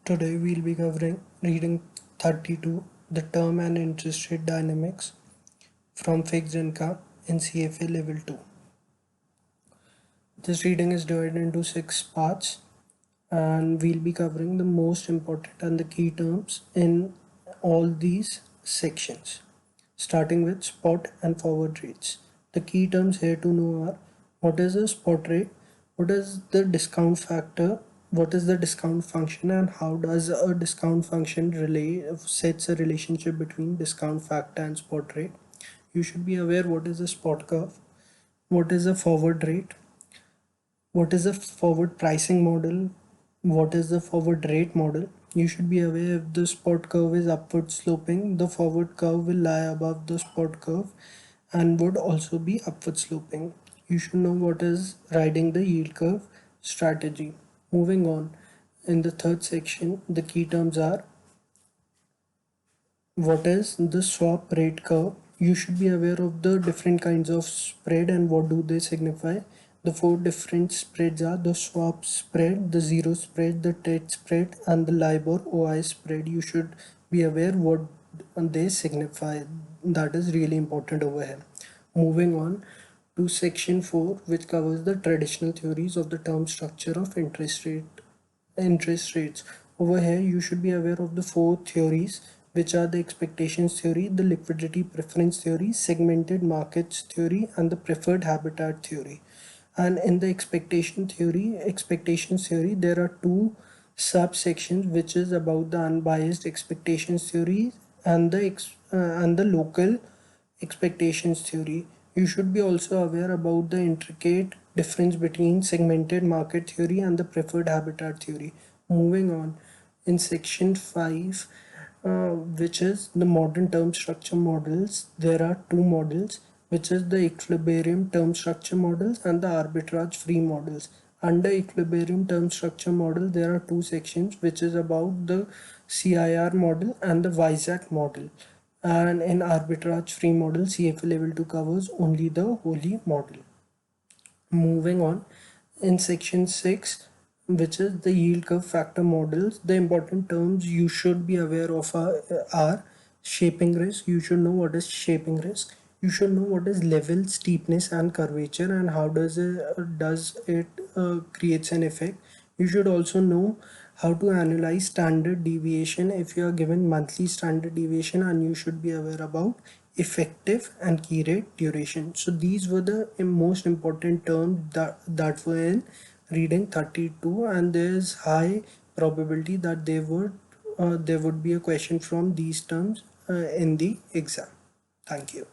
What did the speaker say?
Today we'll be covering reading 32, the term and interest rate dynamics from fixed income in CFA level 2. This reading is divided into 6 parts and we'll be covering the most important and the key terms in all these sections, starting with spot and forward rates. The key terms here to know are: what is a spot rate, what is the discount factor, what is the discount function, and how does a discount function sets a relationship between discount factor and spot rate. You should be aware what is a spot curve, what is a forward rate, what is a forward pricing model, what is the forward rate model. You should be aware if the spot curve is upward sloping, the forward curve will lie above the spot curve and would also be upward sloping. You should know what is riding the yield curve strategy. Moving on, in the third section, the key terms are: what is the swap rate curve. You should be aware of the different kinds of spread and what do they signify. The four different spreads are the swap spread, the zero spread, the TED spread, and the LIBOR OI spread. You should be aware what they signify. That is really important over here. Moving on to section 4, which covers the traditional theories of the term structure of interest rates. Over here you should be aware of the four theories, which are the expectations theory, the liquidity preference theory, segmented markets theory, and the preferred habitat theory. And in the expectations theory, there are two subsections, which is about the unbiased expectations theory and the local expectations theory. You should be also aware about the intricate difference between segmented market theory and the preferred habitat theory. Moving on, in section 5, which is the modern term structure models, there are two models, which is the equilibrium term structure models and the arbitrage free models. Under equilibrium term structure model, there are two sections, which is about the CIR model and the Weizsäck model. And in arbitrage free model, CFA level 2 covers only the Holy model. Moving on, in section 6, which is the yield curve factor models, the important terms you should be aware of are shaping risk. You should know what is shaping risk. You should know what is level, steepness, and curvature, and how does it creates an effect. You should also know how to analyze standard deviation if you are given monthly standard deviation, and you should be aware about effective and key rate duration. So these were the most important terms that were in reading 32, and there is high probability that there would be a question from these terms in the exam. Thank you.